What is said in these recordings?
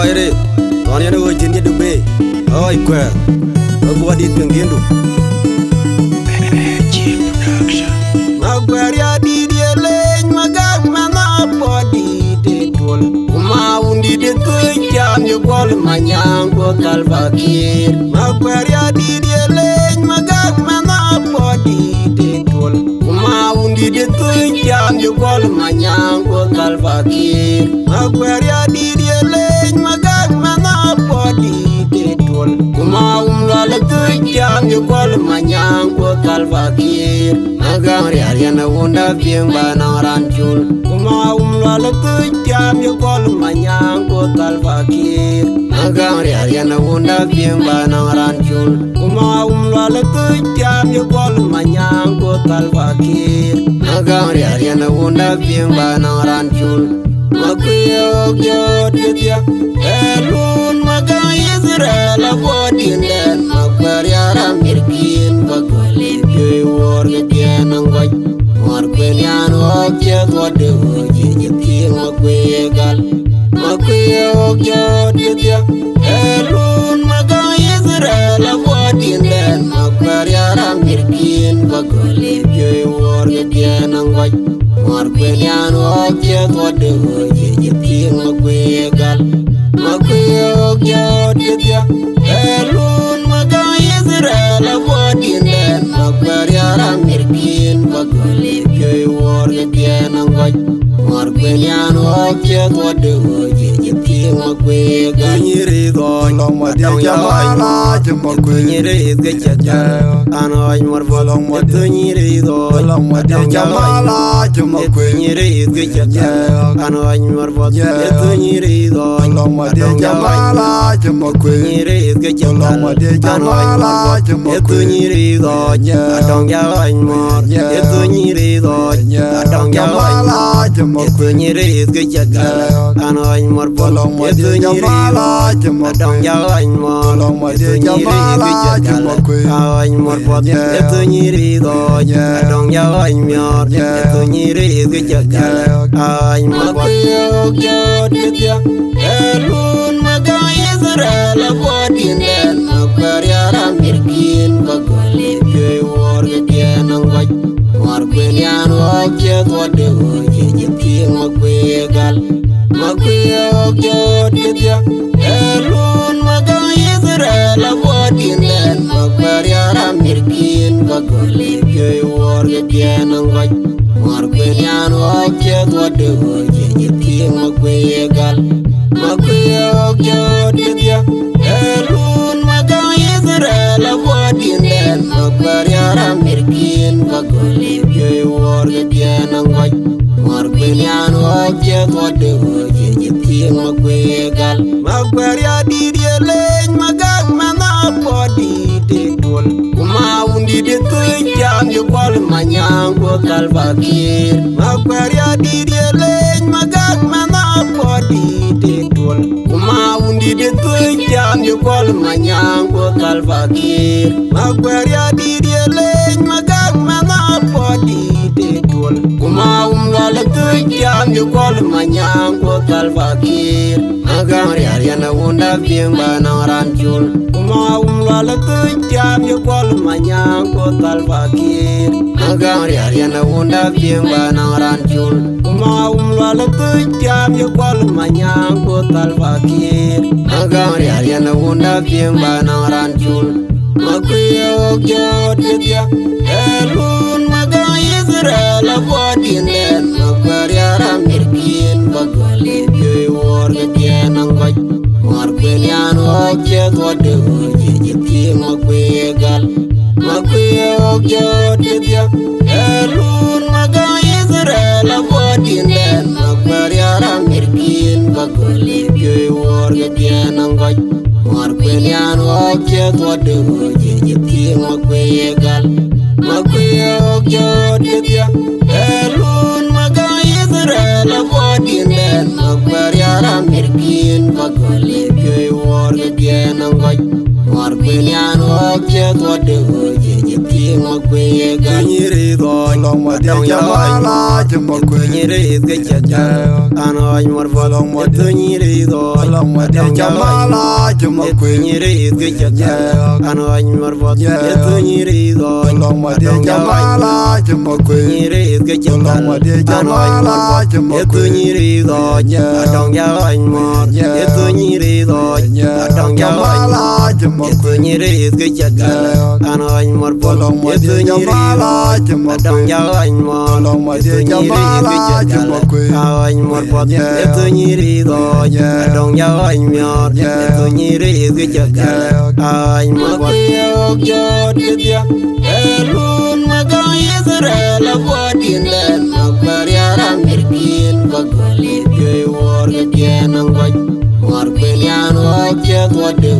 ere Wani yana go jinje dube Oi kwe Obu wadi pengendu Magwari adidi eleny Magag mana podi de tol Kuma undi de kujam Yugol manyango kalbakir Magwari adidi eleny Magag mana podi de tol Kuma undi de kujam Yugol manyango kalbakir Magwari adidi eleny Magag mana podi de tol Kuma umlala kujam Yugol manyango kalbakir Magari ariana wunda piengba na ranchul Kuma umlala kujam Yugol manyango kalbakir Magari ariana wunda piengba na ranchul Kuma umlala kujam Yugol manyango kalbakir Magari ariana wunda piengba na ranchul Makuyo gyot gitya Elun maga Israel abodinen Magari aramirkin bagolin Kyoy war gitya nangwaj Markwen yan wajet wade hoji Jitkin makwe gal Makuyo gyot gitya Elun maga Israel abodinen Magari aramirkin bagolin Kyoy war gitya nangwaj Markwen yan wajet wade hoji Jitkin makwe gal Makuyo gyot gitya Elun maga Israel abodinen Magari aramirkin bagolin Kyoy war gitya nangwaj Markwen yan wajet wade hoji Jitkin makwe gal Nyiri gony Atong yawany Nyiri gajaka Anoy marbolong Eto nyiri gony Atong yawany Nyiri gajaka Anoy marbol Eto nyiri gony Atong yawany Nyiri gajaka Anoy marbol Eto nyiri gony Atong yawany mor Eto nyiri gony Atong yawany Eto nyiri gajaka Anoy marbol Eto nyiri gony Atong yawany mor Eto nyiri gajaka Anoy marbol Eto nyiri gony Atong yawany mor Eto nyiri gajaka Anoy marbol Gyot gitya Elun maga Israel abodinen Magari aramirkin bagolin Kyoy war gitya nangwaj Markwen yan wajet wade hoji Jitkin makwe gal Makuyo gyot gitya Elun maga Israel abodinen Magari aramirkin bagolin Kyoy war gitya nangwaj Markwen yan wajet wade hoji Jitkin makwe gal Makuyo gyot gitya Elun maga Israel abodinen Magari aramirkin bagolin Kyoy war gitya nangwaj Markwen yan wajet wade hoji Jitkin makwe gal Magwari adidi eleny Magag mana podi de tol Kuma undi de kujam Yugol manyango kalbakir Magwari adidi eleny Magag mana podi de tol Kuma undi de kujam Yugol manyango kalbakir Magwari adidi eleny Magag mana podi de tol Kuma umlala kujam Yugol manyango kalbakir Magari ariana wunda piengba na ranchul Kuma umlala kujam Yugol manyango kalbakir Magari ariana wunda piengba na ranchul Kuma umlala kujam Yugol manyango kalbakir Magari ariana wunda piengba na ranchul Makuyo gyot gitya Elun maga Israel abodinen Magari aramirkin bagolin Kyoy war gitya nangwaj Markwen yan wajet wade hoji Jitkin makwe gal Makuyo gyot gitya Elun maga Israel abodinen Magari aramirkin bagolin Kyoy war gitya nangwaj Markwen yan wajet wade hoji Jitkin makwe gal Makuyo gyot gitya Elun maga Israel abodinen Magari aramirkin bagolin Kyoy war gitya nangwaj Markwen Marquenian walk what the team of Quay Ganyri long what down Yamala, Jamaquini get and I'm more long what the Niri long what down Yamala, Jamaquini get and I'm more what the Niri long what down Yamala, Jamaquini get long what the Jamala, Jamaquini don't yain more, it's a Niri don't Yamala, Jamaquini get and I'm more long what the Jamala, Jamaquini long what the Jamala, Jamaquini more what the Niri don't yain more, it's a Niri get I'm what you Elun magang Israel avoiding them Magbariara Mirkin Bagoli Joy war again and what Marquenian walk what the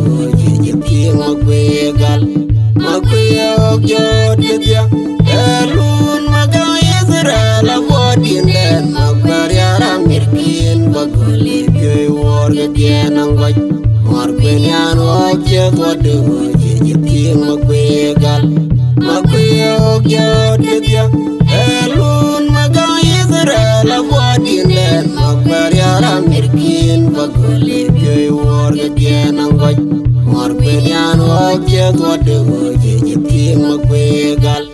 King Magwegal Magweo Jodya Elun magang Israel avoiding them Magbariara Mirkin Bagoli Joy war again and what Marquenian walk what the King Magwegal Makweo Gyodya Elun magang Israel avoiding them Magbariara Mirkin Bagoli Joy war again and what Marquenian walk what the King Magwegal